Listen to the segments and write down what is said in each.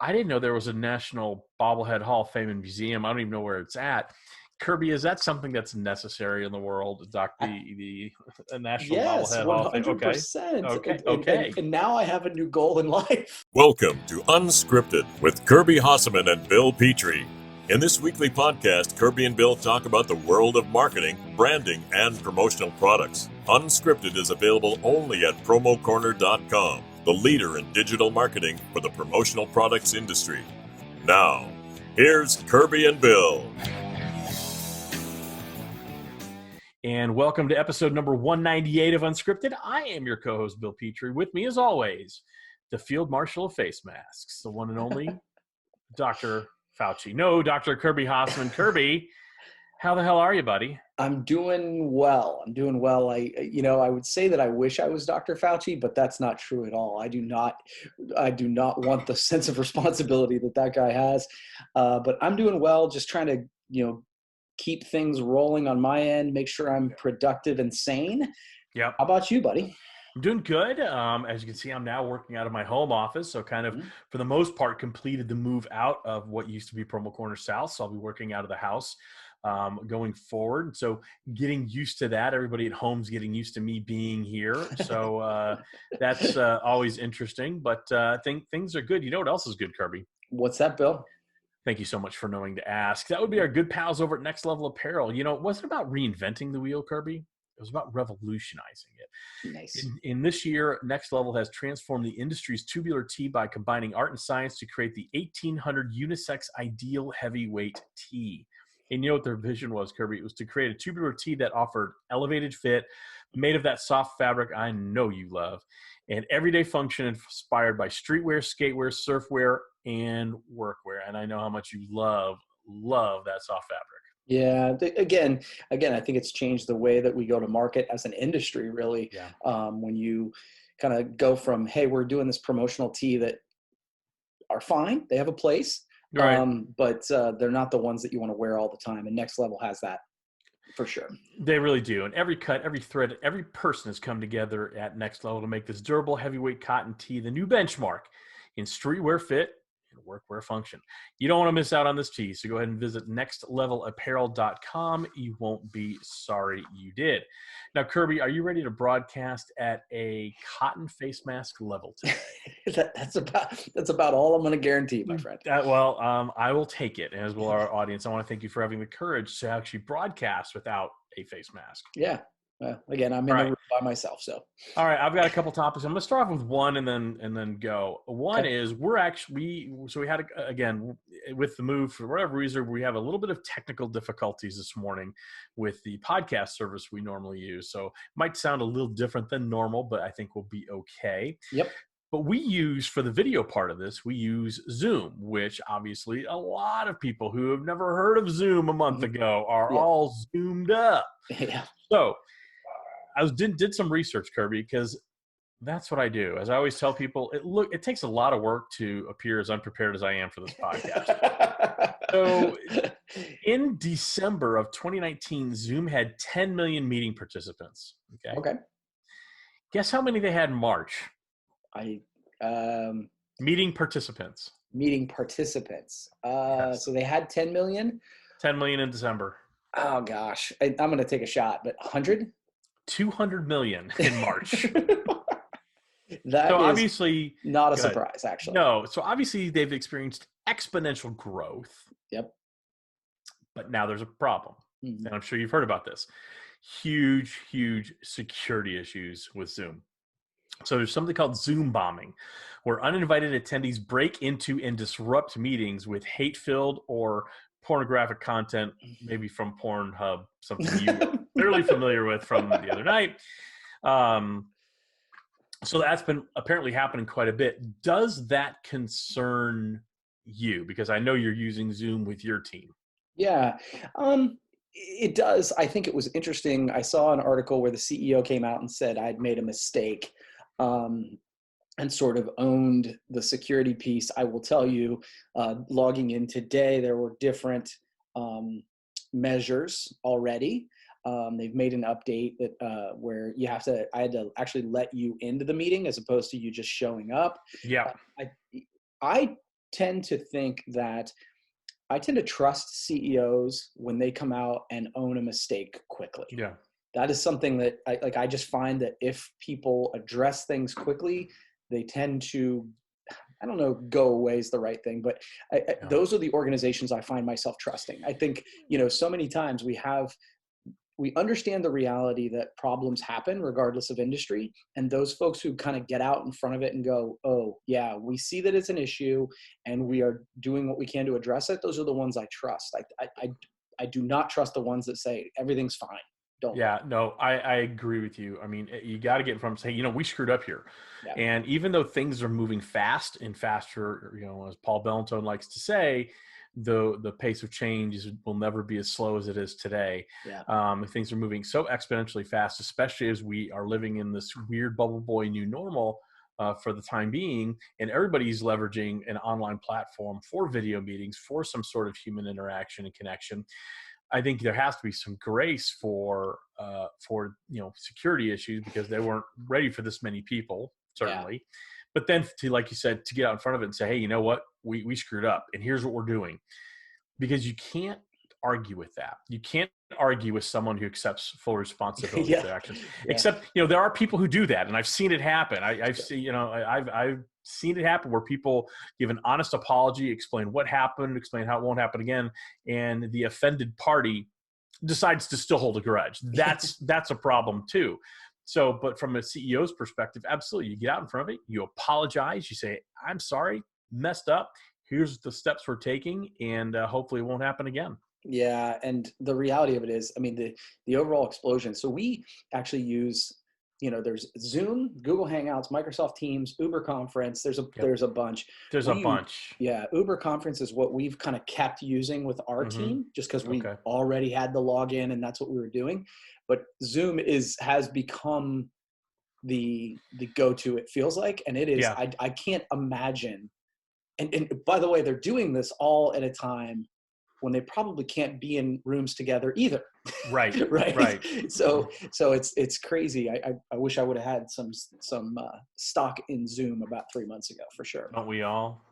I didn't know there was a National Bobblehead Hall of Fame and Museum. I don't even know where it's at. Kirby, is that something that's necessary in the world? The National Yes, Bobblehead Hall of Fame. Okay, 100%. okay, okay. And now I have a new goal in life. Welcome to Unscripted with Kirby Hasseman and Bill Petrie. In this weekly podcast, Kirby and Bill talk about the world of marketing, branding, and promotional products. Unscripted is available only at promocorner.com, the leader in digital marketing for the promotional products industry. Now, here's Kirby and Bill. And welcome to episode number 198 of Unscripted. I am your co-host, Bill Petrie. With me, as always, the Field Marshal of Face Masks, the one and only Dr. Fauci. No, Dr. Kirby Hasseman. Kirby, how the hell are you, buddy? I'm doing well. I would say that I wish I was Dr. Fauci, but that's not true at all. I do not want the sense of responsibility that guy has. But I'm doing well, just trying to, keep things rolling on my end, make sure I'm productive and sane. Yep. How about you, buddy? I'm doing good. As you can see, I'm now working out of my home office. So kind of, for the most part, completed the move out of what used to be Promo Corner South. So I'll be working out of the house going forward. So getting used to that. Everybody at home's getting used to me being here. So that's always interesting. But I think things are good. You know what else is good, Kirby? What's that, Bill? Thank you so much for knowing to ask. That would be our good pals over at Next Level Apparel. It wasn't about reinventing the wheel, Kirby. It was about revolutionizing it. Nice. In this year, Next Level has transformed the industry's tubular tee by combining art and science to create the 1800 unisex ideal heavyweight tee. And you know what their vision was, Kirby? It was to create a tubular tee that offered elevated fit, made of that soft fabric I know you love, and everyday function inspired by streetwear, skatewear, surfwear, and workwear. And I know how much you love that soft fabric. Yeah. Again, I think it's changed the way that we go to market as an industry, really. Yeah. When you kind of go from, hey, we're doing this promotional tee that are fine. They have a place, Right. but they're not the ones that you want to wear all the time. And Next Level has that for sure. They really do. And every cut, every thread, every person has come together at Next Level to make this durable heavyweight cotton tee the new benchmark in streetwear fit and workwear function. You don't want to miss out on this tee, so go ahead and visit nextlevelapparel.com. You won't be sorry you did. Now, Kirby, are you ready to broadcast at a cotton face mask level today? That's about all I'm going to guarantee, my friend. I will take it, as will our audience. I want to thank you for having the courage to actually broadcast without a face mask. Yeah. Again, I'm in the room by myself. So, all right, I've got a couple topics. I'm going to start off with one and then go. One is we had again with the move, for whatever reason, we have a little bit of technical difficulties this morning with the podcast service we normally use. So it might sound a little different than normal, but I think we'll be okay. Yep. But we use, for the video part of this, we use Zoom, which obviously a lot of people who have never heard of Zoom a month ago are all zoomed up. Yeah. So I did some research, Kirby, because that's what I do. As I always tell people, it takes a lot of work to appear as unprepared as I am for this podcast. So in December of 2019, Zoom had 10 million meeting participants. Okay. Guess how many they had in March? Meeting participants. Yes. So they had 10 million? 10 million in December. Oh, gosh. I'm going to take a shot, but 100? 200 million in March. That so is obviously not a surprise, actually. No. So obviously they've experienced exponential growth. Yep. But now there's a problem. Mm-hmm. And I'm sure you've heard about this. Huge security issues with Zoom. So there's something called Zoom bombing, where uninvited attendees break into and disrupt meetings with hate-filled or pornographic content, maybe from Pornhub, something you were clearly familiar with from the other night. So that's been apparently happening quite a bit. Does that concern you? Because I know you're using Zoom with your team. Yeah, it does. I think it was interesting. I saw an article where the CEO came out and said I'd made a mistake and sort of owned the security piece. I will tell you, logging in today, there were different measures already. They've made an update that where I had to actually let you into the meeting as opposed to you just showing up. Yeah. I tend to think that I tend to trust CEOs when they come out and own a mistake quickly. Yeah. That is something that I just find that if people address things quickly, they tend to, I don't know, go away is the right thing, but those are the organizations I find myself trusting. I think, so many times we understand the reality that problems happen regardless of industry. And those folks who kind of get out in front of it and go, oh yeah, we see that it's an issue and we are doing what we can to address it. Those are the ones I trust. I do not trust the ones that say everything's fine. Don't. Yeah, no, I agree with you. I mean, you got to get in front and say, we screwed up here. Yeah. And even though things are moving fast and faster, as Paul Bellantone likes to say, the pace of change will never be as slow as it is today. Yeah. Things are moving so exponentially fast, especially as we are living in this weird bubble boy new normal for the time being, and everybody's leveraging an online platform for video meetings, for some sort of human interaction and connection. I think there has to be some grace for security issues because they weren't ready for this many people, certainly. Yeah. But then like you said, to get out in front of it and say, hey, you know what, we screwed up and here's what we're doing. Because you can't argue with that. You can't argue with someone who accepts full responsibility for their actions. Yeah. Except, there are people who do that, and I've seen it happen. I've seen it happen where people give an honest apology, explain what happened, explain how it won't happen again, and the offended party decides to still hold a grudge. That's a problem too. So, but from a CEO's perspective, absolutely, you get out in front of it, you apologize, you say, I'm sorry, messed up. Here's the steps we're taking, and hopefully it won't happen again. Yeah, and the reality of it is, the overall explosion. So we actually use, there's Zoom, Google Hangouts, Microsoft Teams, Uber Conference. There's a bunch. There's a bunch. Yeah, Uber Conference is what we've kind of kept using with our team, just because we already had the login and that's what we were doing. But Zoom has become the go-to. It feels like, and it is. Yeah. I can't imagine. And by the way, they're doing this all at a time when they probably can't be in rooms together either. Right. Right. So it's crazy. I wish I would have had some stock in Zoom about 3 months ago for sure. Don't we all?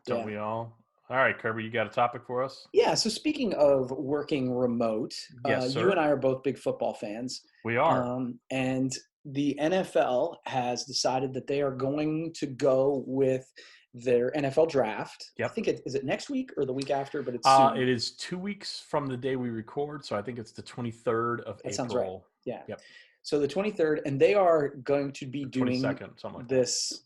All right, Kirby, you got a topic for us? Yeah. So speaking of working remote, yes, sir. You and I are both big football fans. We are. And the NFL has decided that they are going to go with their NFL draft. Yep. I think is it next week or the week after, but it's soon. It is 2 weeks from the day we record, so I think it's the 23rd of April. That sounds right. Yeah. Yep. So the 23rd, and they are going to be doing this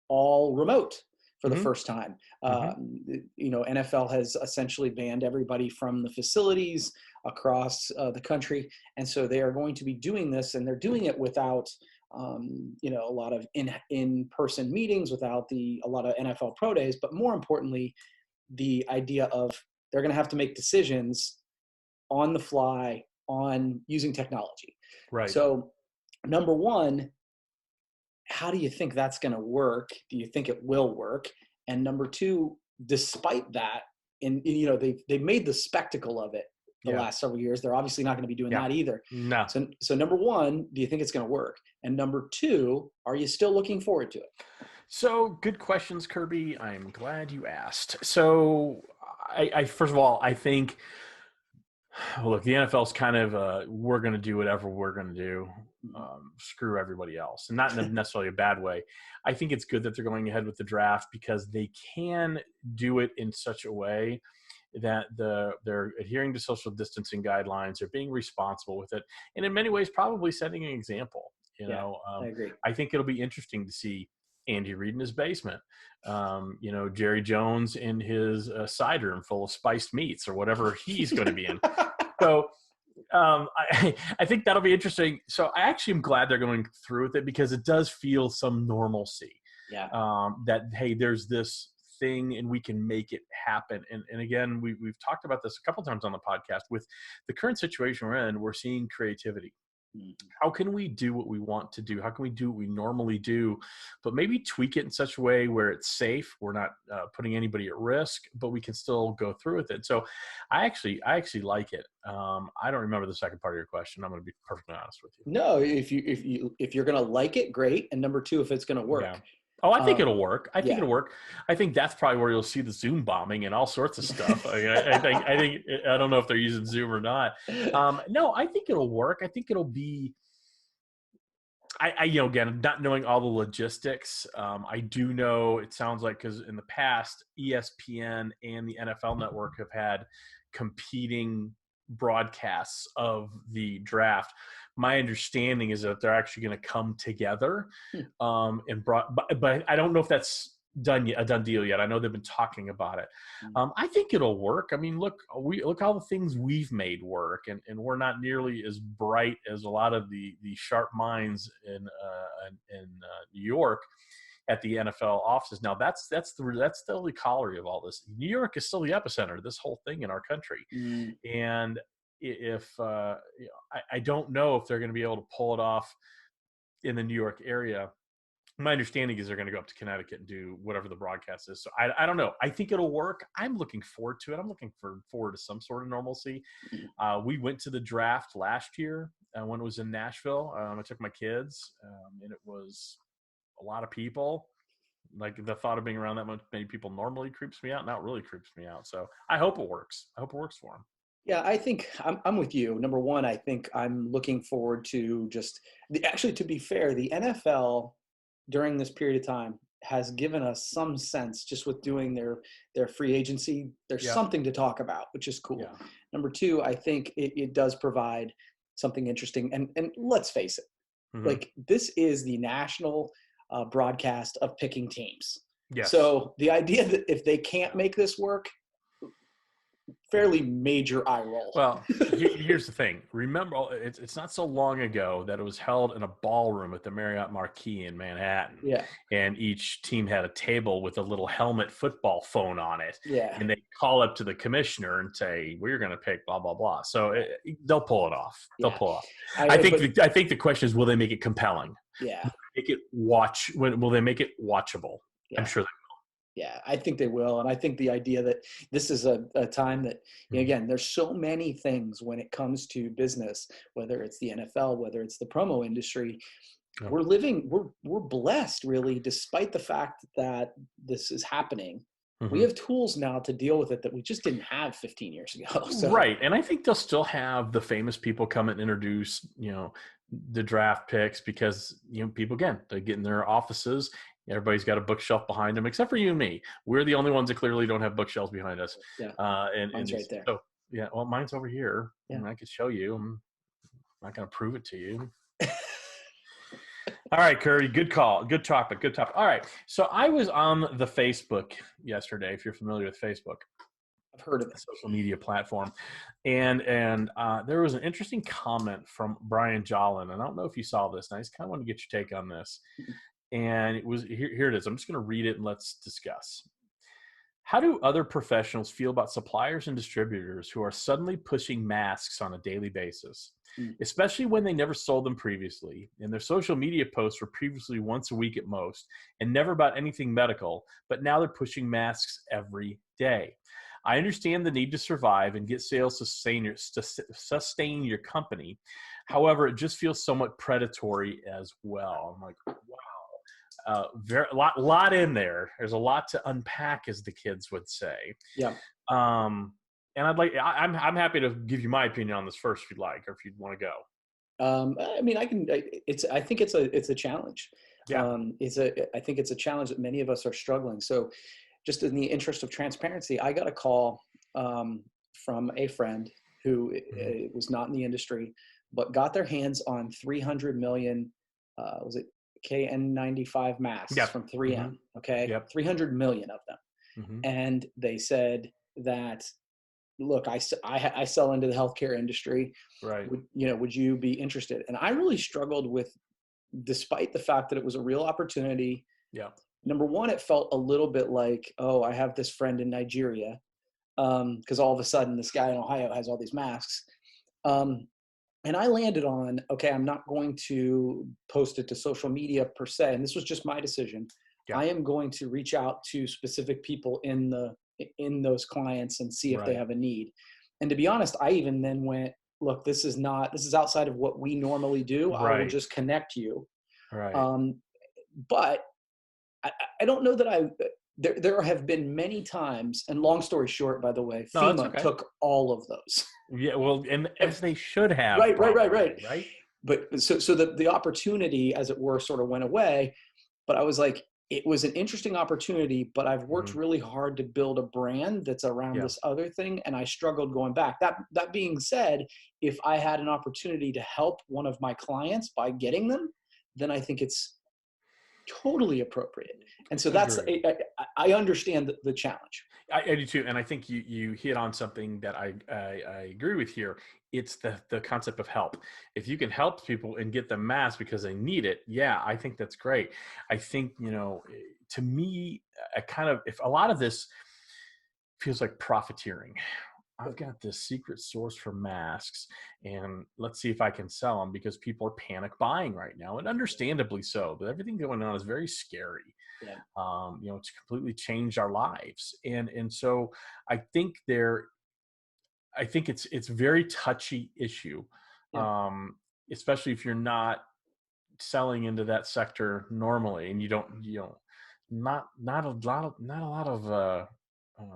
all remote for the first time. NFL has essentially banned everybody from the facilities across the country, and so they are going to be doing this, and they're doing it without a lot of in-person meetings, without a lot of NFL pro days, but more importantly, the idea of they're going to have to make decisions on the fly on using technology. Right. So, number one, how do you think that's going to work? Do you think it will work? And number two, despite that, they've made the spectacle of it the last several years. They're obviously not going to be doing that either. No. So number one, do you think it's going to work? And number two, are you still looking forward to it? So good questions, Kirby. I'm glad you asked. So I first of all, I think, look, the NFL's kind of, we're going to do whatever we're going to do. Screw everybody else. And not in a necessarily a bad way. I think it's good that they're going ahead with the draft because they can do it in such a way that they're adhering to social distancing guidelines. They're being responsible with it. And in many ways, probably setting an example. I agree. I think it'll be interesting to see Andy Reid in his basement, Jerry Jones in his cider room full of spiced meats or whatever he's going to be in. So I think that'll be interesting. So I actually am glad they're going through with it because it does feel some normalcy. Yeah. That, hey, there's this thing and we can make it happen. And again, we've talked about this a couple times on the podcast. With the current situation we're in, we're seeing creativity. How can we do what we want to do? How can we do what we normally do, but maybe tweak it in such a way where it's safe? We're not putting anybody at risk, but we can still go through with it. So I actually like it. I don't remember the second part of your question. I'm going to be perfectly honest with you. No, if you're going to like it, great. And number two, if it's going to work. Yeah. Oh, I think it'll work. I think Yeah. it'll work. I think that's probably where you'll see the Zoom bombing and all sorts of stuff. I think I don't know if they're using Zoom or not. No, I think it'll work. I think it'll be. Again, not knowing all the logistics, I do know it sounds like, because in the past, ESPN and the NFL Network have had competing broadcasts of the draft. My understanding is that they're actually going to come together, but I don't know if that's a done deal yet. I know they've been talking about it. I think it'll work. I mean, look all the things we've made work, and we're not nearly as bright as a lot of the sharp minds in New York at the NFL offices. Now that's the only calorie of all this. New York is still the epicenter of this whole thing in our country, and if I don't know if they're going to be able to pull it off in the New York area. My understanding is they're going to go up to Connecticut and do whatever the broadcast is. So I don't know. I think it'll work. I'm looking forward to it. I'm looking forward to some sort of normalcy. We went to the draft last year when it was in Nashville. I took my kids, and it was a lot of people. Like, the thought of being around that many people normally creeps me out. Now it really creeps me out. So I hope it works. I hope it works for them. Yeah, I think I'm with you. Number one, I think I'm looking forward to actually, to be fair, the NFL during this period of time has given us some sense, just with doing their free agency, there's something to talk about, which is cool. Yeah. Number two, I think it does provide something interesting. And let's face it, like, this is the national broadcast of picking teams. Yes. So the idea that if they can't make this work, fairly major eye roll. Well, here's the thing. Remember, it's not so long ago that it was held in a ballroom at the Marriott Marquis in Manhattan. Yeah. And each team had a table with a little helmet football phone on it. Yeah. And they call up to the commissioner and say, "We're going to pick blah, blah, blah." So they'll pull it off. They'll pull it off. I think the question is, will they make it compelling? Yeah. Will they make it watchable? Yeah. I'm sure they will. Yeah, I think they will. And I think the idea that this is a time that, again, there's so many things when it comes to business, whether it's the NFL, whether it's the promo industry, we're blessed, really, despite the fact that this is happening. We have tools now to deal with it that we just didn't have 15 years ago. So. Right. And I think they'll still have the famous people come and introduce, the draft picks, because, people, again, they get in their offices. Everybody's got a bookshelf behind them, except for you and me. We're the only ones that clearly don't have bookshelves behind us. Yeah. Mine's right there. So, well, mine's over here. Yeah. And I could show you. I'm not going to prove it to you. All right, Kirby, good call. Good topic. All right. So I was on the Facebook yesterday, if you're familiar with Facebook. I've heard of it. Social media platform. And there was an interesting comment from Brian Jolin. And I don't know if you saw this. And I just kind of want to get your take on this. And it was here it is. I'm just going to read it and let's discuss. How do other professionals feel about suppliers and distributors who are suddenly pushing masks on a daily basis, especially when they never sold them previously, and their social media posts were previously once a week at most and never about anything medical, but now they're pushing masks every day? I understand the need to survive and get sales to sustain your company. However, it just feels somewhat predatory as well. I'm like, wow. Lot in there. There's a lot to unpack, as the kids would say. Yeah. And I'm happy to give you my opinion on this first, if you'd like, or if you'd want to go. I mean, I think it's a challenge. Yeah. I think it's a challenge that many of us are struggling. So, just in the interest of transparency, I got a call from a friend who was not in the industry, but got their hands on 300 million. Was it KN95 masks from 3M? Okay. Yep. 300 million of them. And they said that, look, I sell into the healthcare industry. Right. Would you be interested? And I really struggled with, despite the fact that it was a real opportunity. Yeah. Number one, it felt a little bit like, oh, I have this friend in Nigeria, because all of a sudden this guy in Ohio has all these masks. And I landed on, okay, I'm not going to post it to social media per se. And this was just my decision. Yeah. I am going to reach out to specific people in those clients and see if they have a need. And to be honest, I even then went, look, this is outside of what we normally do. I will just connect you. Right. But I don't know that there have been many times, and long story short, by the way, No, that's FEMA okay. took all of those. Yeah, well, and as they should have. Right. Right. But so the opportunity, as it were, sort of went away. But I was like, it was an interesting opportunity, but I've worked really hard to build a brand that's around Yeah. this other thing, and I struggled going back. That being said, if I had an opportunity to help one of my clients by getting them, then I think it's totally appropriate. And so that's Agreed. I understand the challenge. I do too, and I think you hit on something that I agree with here. It's the concept of help. If you can help people and get them masks because they need it, yeah, I think that's great. I think, to me, if a lot of this feels like profiteering. I've got this secret source for masks, and let's see if I can sell them, because people are panic buying right now, and understandably so. But everything going on is very scary. Yeah. It's completely changed our lives, and so I think it's a very touchy issue, Yeah. especially if you're not selling into that sector normally, and you don't not a lot of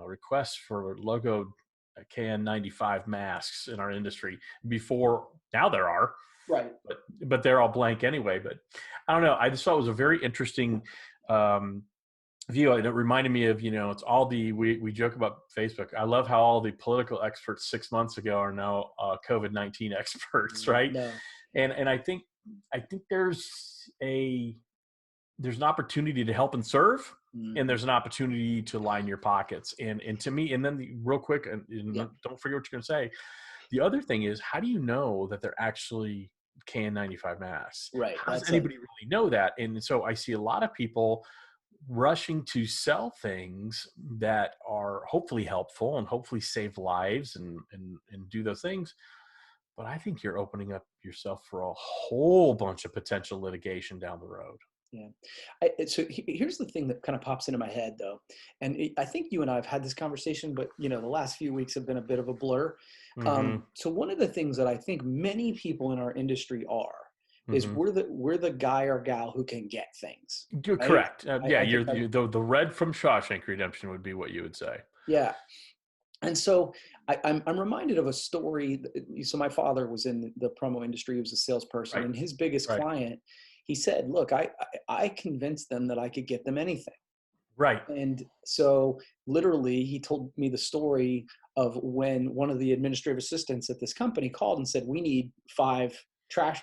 requests for logoed KN95 masks in our industry before. Now there are, Right. but they're all blank anyway. But I don't know. I just thought it was a very interesting view. And it reminded me of, it's all we joke about Facebook. I love how all the political experts 6 months ago are now COVID-19 experts, right? No. And I think there's an opportunity to help and serve, and there's an opportunity to line your pockets. And to me, and then real quick, and don't forget what you're going to say. The other thing is, how do you know that they're actually KN95 masks? Right. How does anybody really know that? And so I see a lot of people rushing to sell things that are hopefully helpful and hopefully save lives and do those things. But I think you're opening up yourself for a whole bunch of potential litigation down the road. Yeah. So here's the thing that kind of pops into my head, though. And I think you and I have had this conversation, but, the last few weeks have been a bit of a blur. So one of the things that I think many people in our industry is we're the guy or gal who can get things. You're right? correct. You're the Red from Shawshank Redemption would be what you would say. Yeah. And so I'm reminded of a story. So my father was in the promo industry. He was a salesperson, and his biggest client, he said, look, I convinced them that I could get them anything. Right. And so literally he told me the story of when one of the administrative assistants at this company called and said, we need 5 trash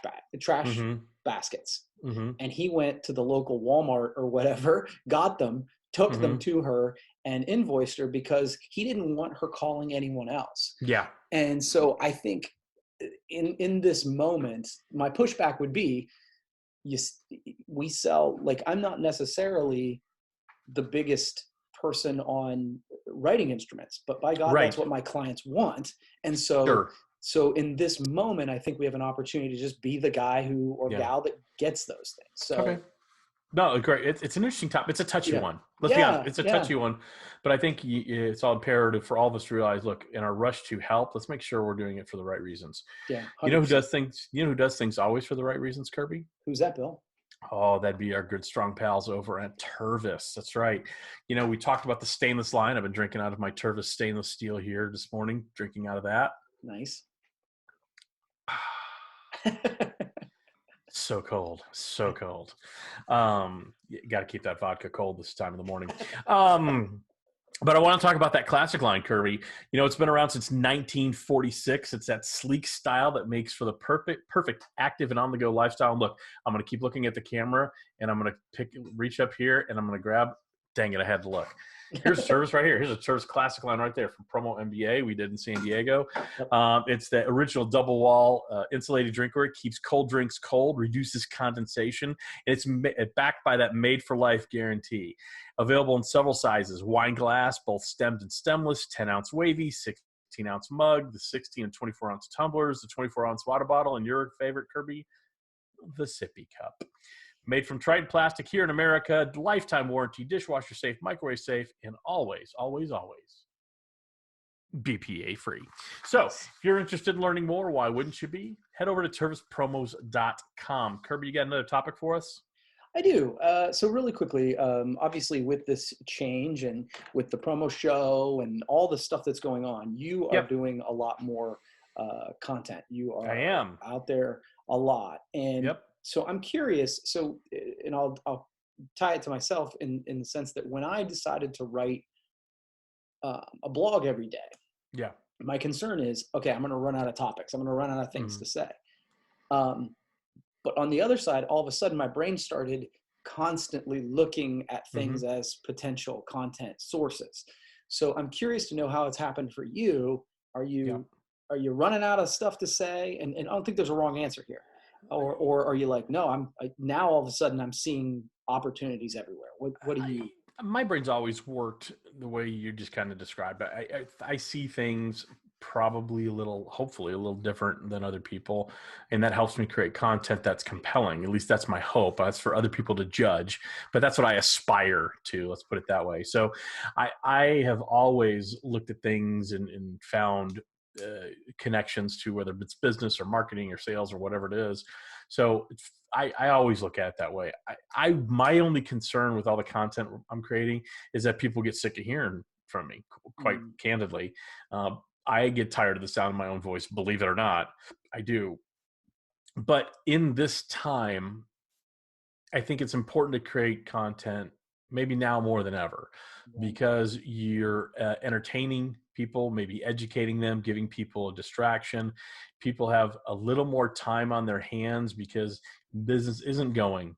baskets. And he went to the local Walmart or whatever, got them, took them to her, and invoiced her because he didn't want her calling anyone else. Yeah. And so I think in this moment, my pushback would be, we sell, like, I'm not necessarily the biggest person on writing instruments, but by God, that's what my clients want. And so, so in this moment, I think we have an opportunity to just be the guy or gal that gets those things. So, no, great. It's an interesting topic. It's a touchy one. Let's be honest. It's a touchy one, but I think it's all imperative for all of us to realize, look, in our rush to help, let's make sure we're doing it for the right reasons. Yeah. 100%. You know who does things always for the right reasons, Kirby? Who's that, Bill? Oh, that'd be our good, strong pals over at Tervis. That's right. We talked about the stainless line. I've been drinking out of my Tervis stainless steel here this morning, drinking out of that. Nice. So cold. You got to keep that vodka cold this time of the morning. But I want to talk about that classic line, Kirby. It's been around since 1946. It's that sleek style that makes for the perfect active and on-the-go lifestyle. And look, I'm going to keep looking at the camera, and I'm going to reach up here, and I'm going to grab. Dang it, I had to look. Here's a Tervis right here. Here's a Tervis classic line right there from Promo MBA we did in San Diego. It's the original double wall insulated drinkware. It keeps cold drinks cold, reduces condensation, and it's backed by that made-for-life guarantee. Available in several sizes: wine glass, both stemmed and stemless, 10-ounce wavy, 16-ounce mug, the 16 and 24-ounce tumblers, the 24-ounce water bottle, and your favorite, Kirby, the sippy cup. Made from Triton plastic here in America, lifetime warranty, dishwasher safe, microwave safe, and always, always, always BPA free. So if you're interested in learning more, why wouldn't you be? Head over to tervispromos.com. Kirby, you got another topic for us? I do. So really quickly, obviously with this change and with the promo show and all the stuff that's going on, you are Yep, doing a lot more content. You I are am. out there a lot. And Yep. so I'm curious. So, and I'll tie it to myself in the sense that when I decided to write a blog every day, Yeah. my concern is, okay, I'm going to run out of topics. I'm going to run out of things Mhm. to say. Um, But on the other side, all of a sudden, my brain started constantly looking at things Mhm. as potential content sources. So I'm curious to know how it's happened for you. Are Yeah. you are you running out of stuff to say? And I don't think there's a wrong answer here. Or are you like, no, now all of a sudden I'm seeing opportunities everywhere. What do you? My brain's always worked the way you just kind of described. I see things probably hopefully a little different than other people, and that helps me create content that's compelling. At least that's my hope. That's for other people to judge, but that's what I aspire to. Let's put it that way. So, I have always looked at things and found connections to whether it's business or marketing or sales or whatever it is. So I always look at it that way. My only concern with all the content I'm creating is that people get sick of hearing from me, quite Mm, candidly. I get tired of the sound of my own voice, believe it or not. I do. But in this time, I think it's important to create content maybe now more than ever right, because you're entertaining people, maybe educating them, giving people a distraction. People have a little more time on their hands because business isn't going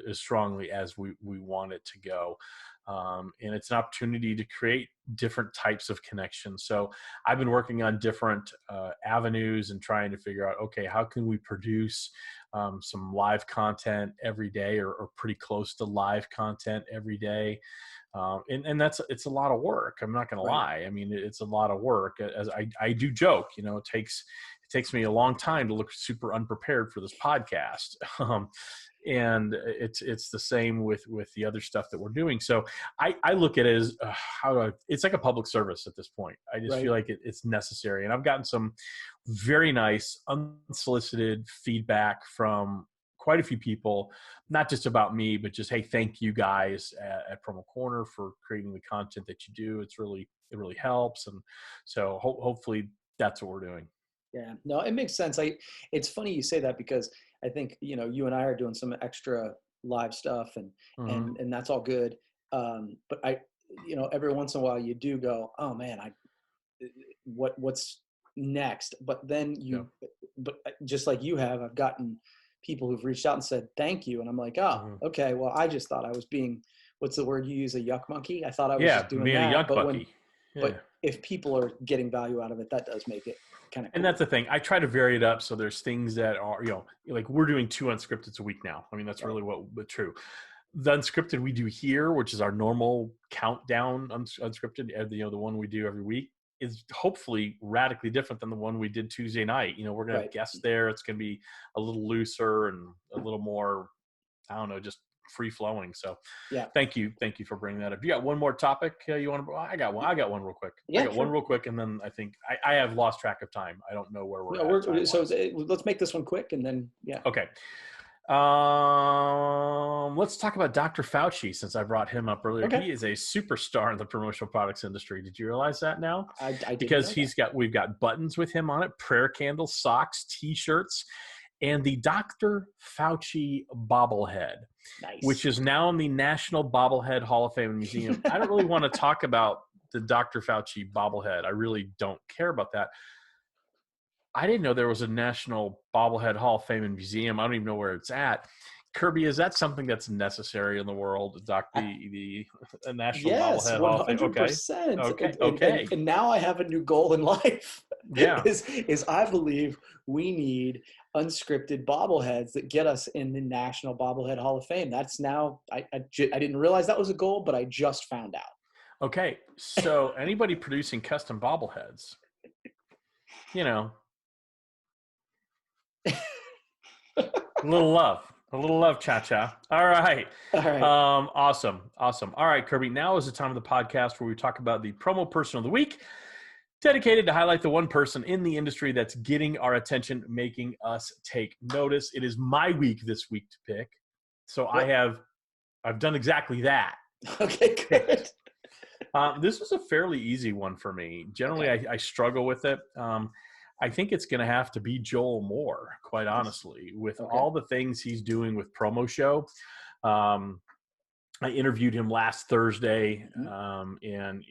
as strongly as we want it to go. And it's an opportunity to create different types of connections. So I've been working on different avenues and trying to figure out, okay, how can we produce some live content every day or pretty close to live content every day. And it's a lot of work. I'm not going to right. lie. I mean, it's a lot of work. As I do joke, it takes me a long time to look super unprepared for this podcast. And it's the same with the other stuff that we're doing. So I look at it as it's like a public service at this point. I just feel Right. like it's necessary. And I've gotten some very nice unsolicited feedback from quite a few people, not just about me, but just, hey, thank you guys at Promo Corner for creating the content that you do. It really helps. And so hopefully that's what we're doing. Yeah, no, it makes sense. It's funny you say that because I think, you and I are doing some extra live stuff and Hmm. and that's all good. But every once in a while you do go, oh man, what's next? But then Yeah. but just like you have, I've gotten people who've reached out and said thank you, and I'm like, oh, Hmm. okay, well, I just thought I was being, what's the word you use, a yuck monkey? I thought I was Yeah. just doing Being a that, yuck bucky. Yeah. but if people are getting value out of it, that does make it kind of And cool. that's the thing. I try to vary it up. So there's things that are, like we're doing 2 unscripted a week now. I mean, that's Right. really but true. The unscripted we do here, which is our normal countdown unscripted, the one we do every week, is hopefully radically different than the one we did Tuesday night. We're gonna have Right. guests there. It's gonna be a little looser and a little more, I don't know, just free flowing. So Yeah. thank you for bringing that up. You got one more topic you want to? I got one real quick. I Yeah, got one sure. real quick, and then I think I have lost track of time. I don't know where we're No, at time so wise. let's make this one quick and then, yeah. Okay. Let's talk about Dr. Fauci since I brought him up earlier. Okay. He is a superstar in the promotional products industry. Did you realize that now? I didn't Because know that. we've got buttons with him on it, prayer candles, socks, t-shirts, and the Dr. Fauci bobblehead, which Nice. is now in the National Bobblehead Hall of Fame and Museum. I don't really want to talk about the Dr. Fauci bobblehead. I really don't care about that. I didn't know there was a National Bobblehead Hall of Fame and Museum. I don't even know where it's at. Kirby, is that something that's necessary in the world? I, The a National yes, Bobblehead Hall of Fame. Okay, 100%. okay, okay. And now I have a new goal in life. Yeah. Is I believe we need unscripted bobbleheads that get us in the National Bobblehead Hall of Fame. That's now I didn't realize that was a goal, but I just found out. Okay. So anybody producing custom bobbleheads, you know, a little love, cha-cha. All right. All right. Awesome. All right, Kirby. Now is the time of the podcast where we talk about the promo person of the week, dedicated to highlight the one person in the industry that's getting our attention, making us take notice. It is my week this week to pick. So Yep. I've done exactly that. Okay, good. This was a fairly easy one for me. Generally, Okay. I struggle with it. I think it's going to have to be Joel Moore, quite Nice. honestly, with Okay. all the things he's doing with Promo Show. Um, I interviewed him last Thursday, Mhm. and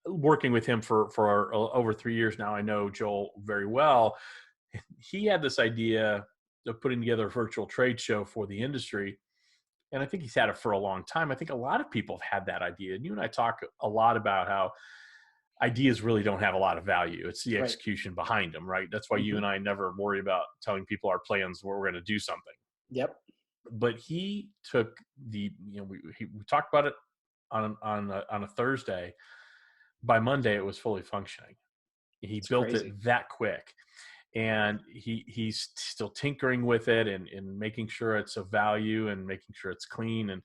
working with him for over 3 years now, I know Joel very well. He had this idea of putting together a virtual trade show for the industry, and I think he's had it for a long time. I think a lot of people have had that idea, and you and I talk a lot about how ideas really don't have a lot of value. It's the Right. execution behind them, right? That's why you Hmm. and I never worry about telling people our plans where we're going to do something. Yep. But he took we talked about it on a Thursday. By Monday, it was fully functioning. He It's built crazy. it that quick, and he's still tinkering with it and making sure it's of value and making sure it's clean. And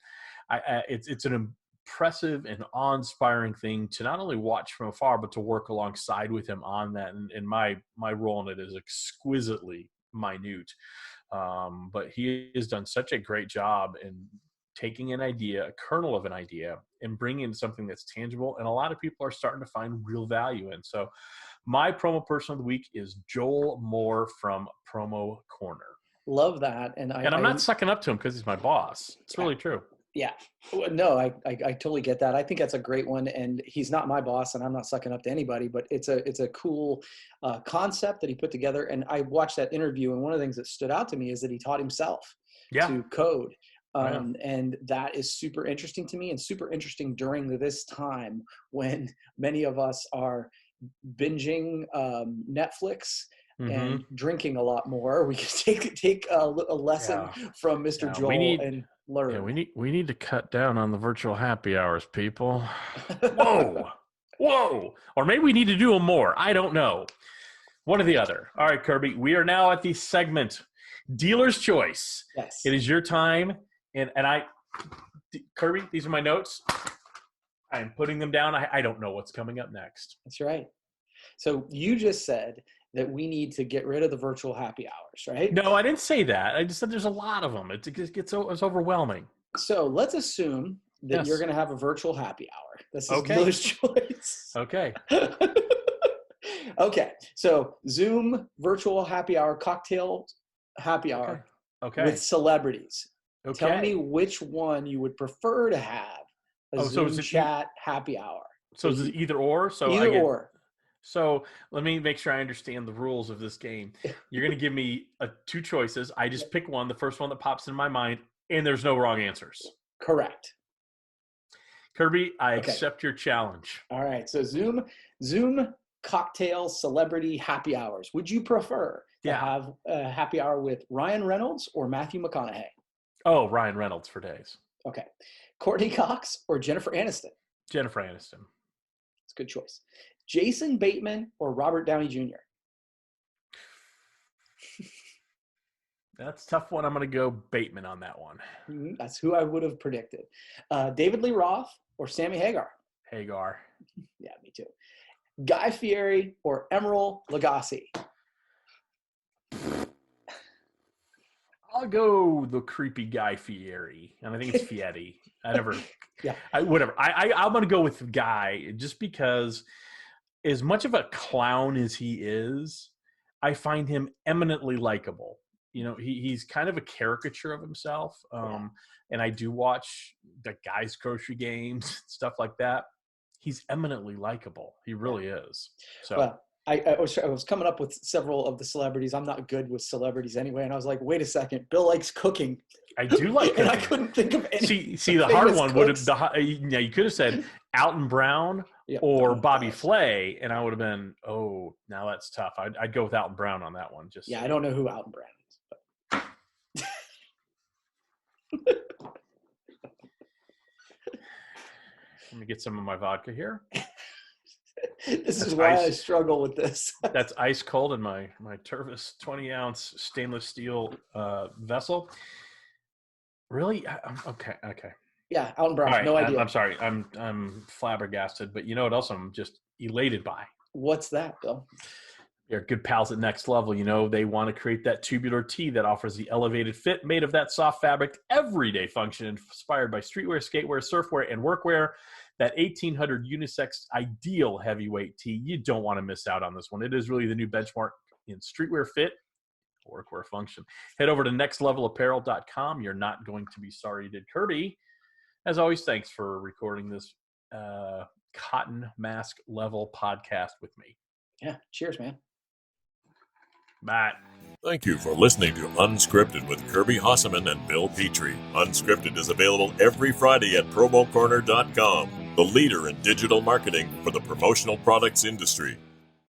it's an impressive and awe-inspiring thing to not only watch from afar but to work alongside with him on that. And my role in it is exquisitely minute, but he has done such a great job in taking an idea, a kernel of an idea, and bringing in something that's tangible, and a lot of people are starting to find real value in. So my promo person of the week is Joel Moore from Promo Corner. Love that. And And I'm not sucking up to him because he's my boss. It's really true. yeah. No, I totally get that. I think that's a great one. And he's not my boss, and I'm not sucking up to anybody, but it's a cool concept that he put together. And I watched that interview, and one of the things that stood out to me is that he taught himself Yeah. to code. Oh, yeah. And that is super interesting to me, and super interesting during this time when many of us are binging Netflix Mm-hmm. and drinking a lot more. We could take a lesson Yeah. from Mr. Yeah. Joel and Yeah, learn. we need to cut down on the virtual happy hours, people. Whoa. Whoa. Or maybe we need to do them more. I don't know. One or the other. All right, Kirby. We are now at the segment Dealer's Choice. Yes. It is your time. And Kirby, these are my notes. I am putting them down. I don't know what's coming up next. That's right. So you just said that we need to get rid of the virtual happy hours, right? No, I didn't say that. I just said there's a lot of them. It just gets it's overwhelming. So let's assume that you're Yes. going to have a virtual happy hour. This is Okay. dealer's choice. Okay. Okay. So Zoom virtual happy hour, cocktail happy hour Okay. with celebrities. Okay. Tell me which one you would prefer to have a Zoom chat happy hour. So is it either or? So either or. So let me make sure I understand the rules of this game. You're going to give me two choices. I just pick one, the first one that pops in my mind, and there's no wrong answers. Correct. Kirby, I accept your challenge. All right. So Zoom cocktail celebrity happy hours. Would you prefer to have a happy hour with Ryan Reynolds or Matthew McConaughey? Oh, Ryan Reynolds for days. Okay. Courtney Cox or Jennifer Aniston? Jennifer Aniston. It's a good choice. Jason Bateman or Robert Downey Jr.? That's a tough one. I'm going to go Bateman on that one. That's who I would have predicted. David Lee Roth or Sammy Hagar? Hagar. Yeah, me too. Guy Fieri or Emeril Lagasse? I'll go the creepy Guy Fieri, and I think it's Fieri. Yeah. Whatever. I'm going to go with Guy just because, as much of a clown as he is, I find him eminently likable. You know, he's kind of a caricature of himself, and I do watch the Guy's Grocery Games, stuff like that. He's eminently likable. He really is. So. Well, I was coming up with several of the celebrities. I'm not good with celebrities anyway. And I was like, wait a second, Bill likes cooking. I do like cooking. And I couldn't think of any. See, the hard one would have, you could have said Alton Brown or Bobby Flay, and I would have been, oh, now that's tough. I'd go with Alton Brown on that one. I don't know who Alton Brown is. But. Let me get some of my vodka here. This is why I struggle with this. That's ice cold in my Tervis 20-ounce stainless steel vessel. Really? Okay. Yeah, Alton Brown. Right, no idea. I'm sorry. I'm flabbergasted, but you know what else I'm just elated by? What's that, Bill? They're good pals at Next Level. They want to create that tubular tee that offers the elevated fit made of that soft fabric, everyday function, inspired by streetwear, skatewear, surfwear, and workwear. That 1800 unisex ideal heavyweight tee. You don't want to miss out on this one. It is really the new benchmark in streetwear fit, workwear function. Head over to nextlevelapparel.com. You're not going to be sorry you did. Kirby, as always, thanks for recording this cotton mask level podcast with me. Yeah, cheers, man. Bye. Thank you for listening to Unscripted with Kirby Hasseman and Bill Petrie. Unscripted is available every Friday at promocorner.com, the leader in digital marketing for the promotional products industry.